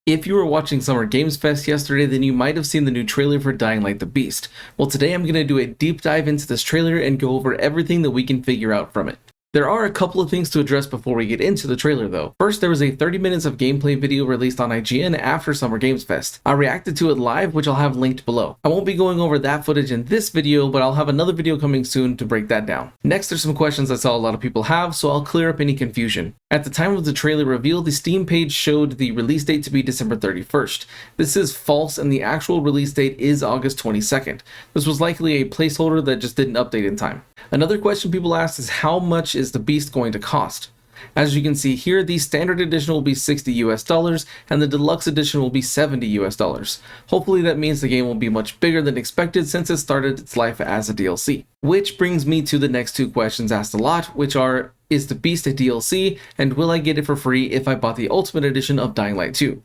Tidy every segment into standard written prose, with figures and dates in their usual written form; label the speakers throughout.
Speaker 1: If you were watching Summer Games Fest yesterday, then you might have seen the new trailer for Dying Light the Beast. Well, today I'm going to do a deep dive into this trailer and go over everything that we can figure out from it. There are a couple of things to address before we get into the trailer though. First, there was a 30 minutes of gameplay video released on IGN after Summer Games Fest. I reacted to it live, which I'll have linked below. I won't be going over that footage in this video, but I'll have another video coming soon to break that down. Next, there's some questions I saw a lot of people have, so I'll clear up any confusion. At the time of the trailer reveal, the Steam page showed the release date to be December 31st. This is false, and the actual release date is August 22nd. This was likely a placeholder that just didn't update in time. Another question people asked is how much is the Beast going to cost? As you can see here, the standard edition will be $60 and the deluxe edition will be $70. Hopefully that means the game will be much bigger than expected since it started its life as a DLC. Which brings me to the next two questions asked a lot, which are, is the Beast a DLC and will I get it for free if I bought the Ultimate Edition of Dying Light 2?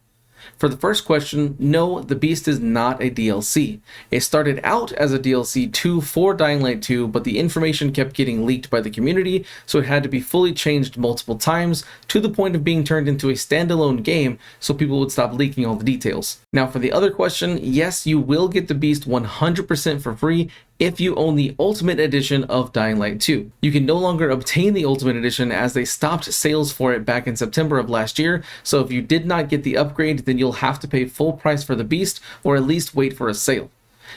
Speaker 1: For the first question, no, the Beast is not a DLC. It started out as a DLC 2 for Dying Light 2, but the information kept getting leaked by the community, so it had to be fully changed multiple times to the point of being turned into a standalone game so people would stop leaking all the details. Now for the other question, yes, you will get the Beast 100% for free if you own the Ultimate Edition of Dying Light 2. You can no longer obtain the Ultimate Edition as they stopped sales for it back in September of last year, so if you did not get the upgrade, then you'll have to pay full price for the Beast or at least wait for a sale.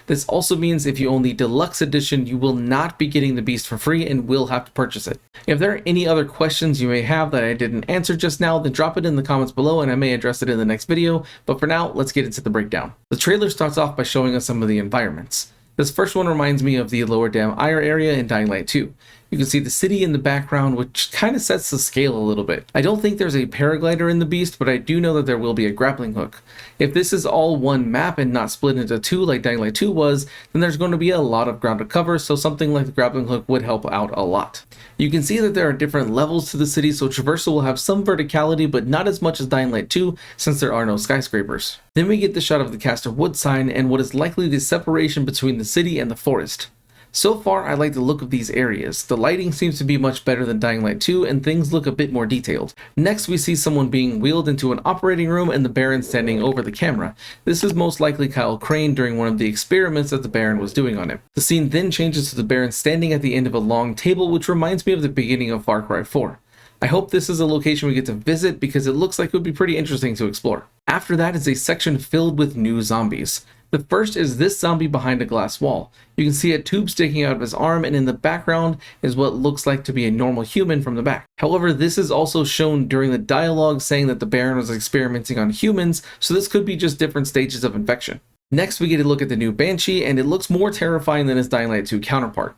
Speaker 1: This also means if you own the Deluxe Edition, you will not be getting the Beast for free and will have to purchase it. If there are any other questions you may have that I didn't answer just now, then drop it in the comments below and I may address it in the next video, but for now, let's get into the breakdown. The trailer starts off by showing us some of the environments. This first one reminds me of the Lower Dam Ire area in Dying Light 2. You can see the city in the background, which kind of sets the scale a little bit. I don't think there's a paraglider in the Beast, but I do know that there will be a grappling hook. If this is all one map and not split into two like Dying Light 2 was, then there's going to be a lot of ground to cover, so something like the grappling hook would help out a lot. You can see that there are different levels to the city, so traversal will have some verticality, but not as much as Dying Light 2 since there are no skyscrapers. Then we get the shot of the Castor Wood sign and what is likely the separation between the city and the forest. So far, I like the look of these areas. The lighting seems to be much better than Dying Light 2, and things look a bit more detailed. Next, we see someone being wheeled into an operating room and the Baron standing over the camera. This is most likely Kyle Crane during one of the experiments that the Baron was doing on him. The scene then changes to the Baron standing at the end of a long table, which reminds me of the beginning of Far Cry 4. I hope this is a location we get to visit because it looks like it would be pretty interesting to explore. After that is a section filled with new zombies. The first is this zombie behind a glass wall. You can see a tube sticking out of his arm, and in the background is what looks like to be a normal human from the back. However, this is also shown during the dialogue saying that the Baron was experimenting on humans, so this could be just different stages of infection. Next, we get a look at the new Banshee, and it looks more terrifying than its Dying Light 2 counterpart.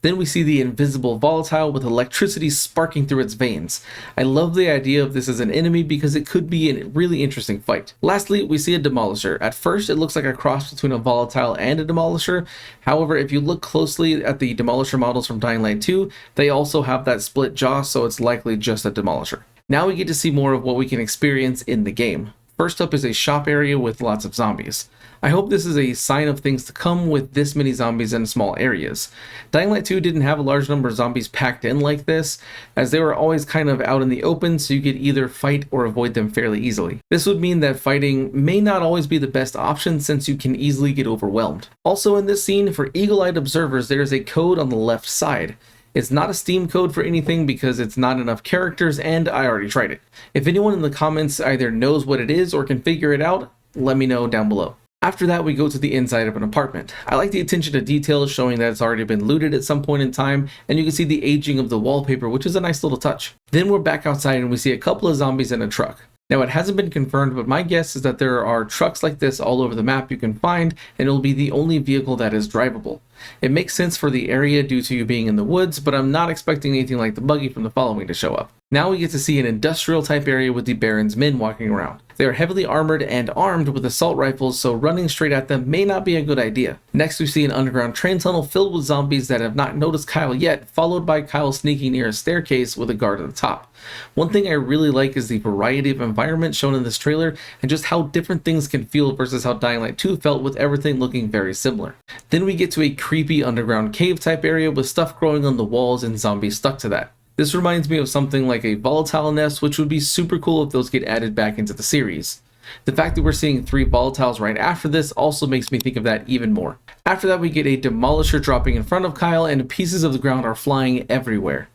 Speaker 1: Then we see the invisible volatile with electricity sparking through its veins. I love the idea of this as an enemy because it could be a really interesting fight. Lastly, we see a demolisher. At first, it looks like a cross between a volatile and a demolisher. However, if you look closely at the demolisher models from Dying Light 2, they also have that split jaw, so it's likely just a demolisher. Now we get to see more of what we can experience in the game. First up is a shop area with lots of zombies. I hope this is a sign of things to come with this many zombies in small areas. Dying Light 2 didn't have a large number of zombies packed in like this, as they were always kind of out in the open, so you could either fight or avoid them fairly easily. This would mean that fighting may not always be the best option since you can easily get overwhelmed. Also in this scene, for eagle-eyed observers, there is a code on the left side. It's not a Steam code for anything because it's not enough characters and I already tried it. If anyone in the comments either knows what it is or can figure it out, let me know down below. After that, we go to the inside of an apartment. I like the attention to detail showing that it's already been looted at some point in time, and you can see the aging of the wallpaper, which is a nice little touch. Then we're back outside and we see a couple of zombies in a truck. Now it hasn't been confirmed, but my guess is that there are trucks like this all over the map you can find, and it'll be the only vehicle that is drivable. It makes sense for the area due to you being in the woods, but I'm not expecting anything like the buggy from the following to show up. Now we get to see an industrial type area with the Baron's men walking around. They are heavily armored and armed with assault rifles, so running straight at them may not be a good idea. Next we see an underground train tunnel filled with zombies that have not noticed Kyle yet, followed by Kyle sneaking near a staircase with a guard at the top. One thing I really like is the variety of environment shown in this trailer and just how different things can feel versus how Dying Light 2 felt with everything looking very similar. Then we get to a creepy underground cave type area with stuff growing on the walls and zombies stuck to that. This reminds me of something like a volatile nest, which would be super cool if those get added back into the series. The fact that we're seeing 3 volatiles right after this also makes me think of that even more. After that, we get a demolisher dropping in front of Kyle, and pieces of the ground are flying everywhere.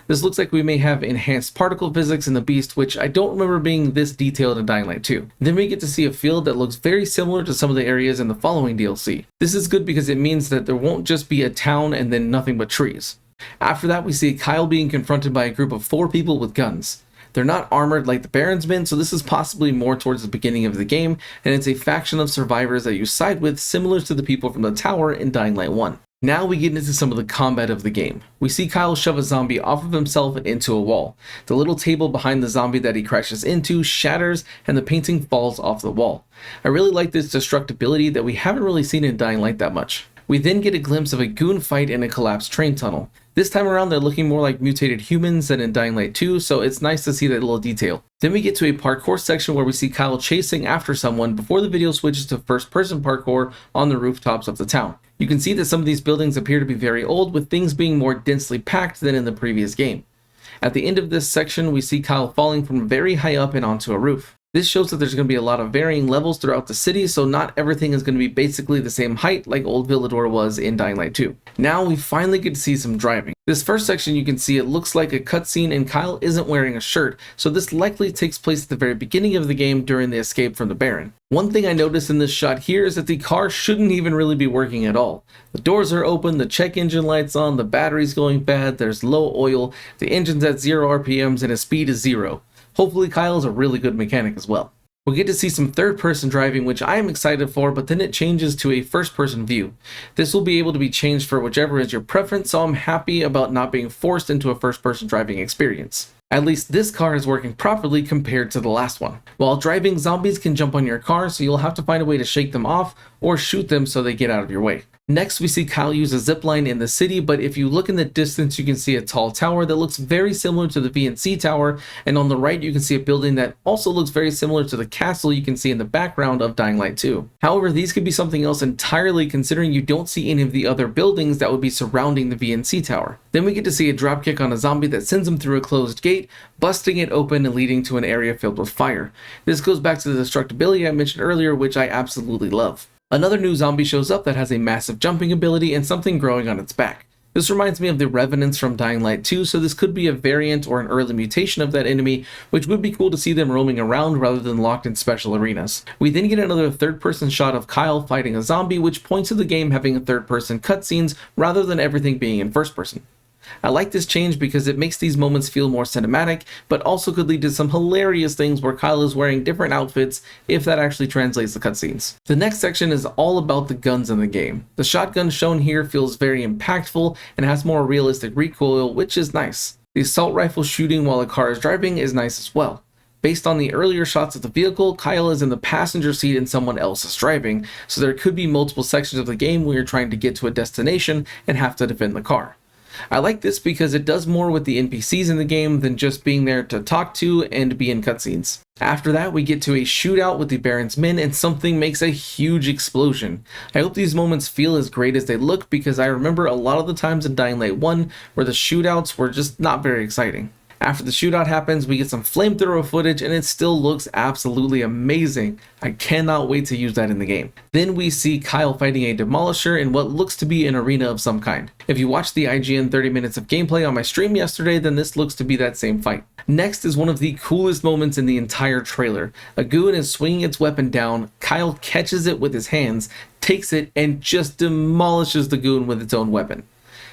Speaker 1: This looks like we may have enhanced particle physics in the Beast, which I don't remember being this detailed in Dying Light 2. Then we get to see a field that looks very similar to some of the areas in the following DLC. This is good because it means that there won't just be a town and then nothing but trees. After that, we see Kyle being confronted by a group of 4 people with guns. They're not armored like the Baron's been, so this is possibly more towards the beginning of the game, and it's a faction of survivors that you side with, similar to the people from the tower in Dying Light 1. Now we get into some of the combat of the game. We see Kyle shove a zombie off of himself and into a wall. The little table behind the zombie that he crashes into shatters, and the painting falls off the wall. I really like this destructibility that we haven't really seen in Dying Light that much. We then get a glimpse of a goon fight in a collapsed train tunnel. This time around, they're looking more like mutated humans than in Dying Light 2, so it's nice to see that little detail. Then we get to a parkour section where we see Kyle chasing after someone before the video switches to first-person parkour on the rooftops of the town. You can see that some of these buildings appear to be very old, with things being more densely packed than in the previous game. At the end of this section, we see Kyle falling from very high up and onto a roof. This shows that there's going to be a lot of varying levels throughout the city, so not everything is going to be basically the same height like Old Villador was in Dying Light 2. Now we finally get to see some driving. This first section, you can see it looks like a cutscene and Kyle isn't wearing a shirt, so this likely takes place at the very beginning of the game during the escape from the Baron. One thing I noticed in this shot here is that the car shouldn't even really be working at all. The doors are open, the check engine light's on, the battery's going bad, there's low oil, the engine's at 0 RPMs, and his speed is 0. Hopefully Kyle is a really good mechanic as well. We get to see some third-person driving, which I am excited for, but then it changes to a first-person view. This will be able to be changed for whichever is your preference, so I'm happy about not being forced into a first-person driving experience. At least this car is working properly compared to the last one. While driving, zombies can jump on your car, so you'll have to find a way to shake them off or shoot them so they get out of your way. Next, we see Kyle use a zipline in the city, but if you look in the distance, you can see a tall tower that looks very similar to the VNC tower, and on the right, you can see a building that also looks very similar to the castle you can see in the background of Dying Light 2. However, these could be something else entirely, considering you don't see any of the other buildings that would be surrounding the VNC tower. Then we get to see a dropkick on a zombie that sends him through a closed gate, busting it open and leading to an area filled with fire. This goes back to the destructibility I mentioned earlier, which I absolutely love. Another new zombie shows up that has a massive jumping ability and something growing on its back. This reminds me of the Revenants from Dying Light 2, so this could be a variant or an early mutation of that enemy, which would be cool to see them roaming around rather than locked in special arenas. We then get another third-person shot of Kyle fighting a zombie, which points to the game having a third-person cutscenes rather than everything being in first-person. I like this change because it makes these moments feel more cinematic, but also could lead to some hilarious things where Kyle is wearing different outfits if that actually translates the cutscenes. The next section is all about the guns in the game. The shotgun shown here feels very impactful and has more realistic recoil, which is nice. The assault rifle shooting while a car is driving is nice as well. Based on the earlier shots of the vehicle, Kyle is in the passenger seat and someone else is driving, so there could be multiple sections of the game where you're trying to get to a destination and have to defend the car. I like this because it does more with the NPCs in the game than just being there to talk to and be in cutscenes. After that, we get to a shootout with the Baron's men and something makes a huge explosion. I hope these moments feel as great as they look because I remember a lot of the times in Dying Light 1 where the shootouts were just not very exciting. After the shootout happens, we get some flamethrower footage and it still looks absolutely amazing. I cannot wait to use that in the game. Then we see Kyle fighting a demolisher in what looks to be an arena of some kind. If you watched the IGN 30 minutes of gameplay on my stream yesterday, then this looks to be that same fight. Next is one of the coolest moments in the entire trailer. A goon is swinging its weapon down, Kyle catches it with his hands, takes it, and just demolishes the goon with its own weapon.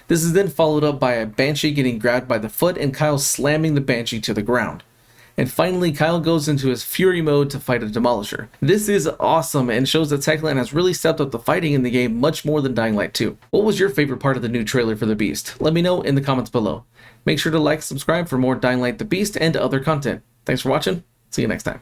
Speaker 1: This is then followed up by a Banshee getting grabbed by the foot and Kyle slamming the Banshee to the ground. And finally, Kyle goes into his Fury mode to fight a Demolisher. This is awesome and shows that Techland has really stepped up the fighting in the game much more than Dying Light 2. What was your favorite part of the new trailer for The Beast? Let me know in the comments below. Make sure to like and subscribe for more Dying Light The Beast and other content. Thanks for watching. See you next time.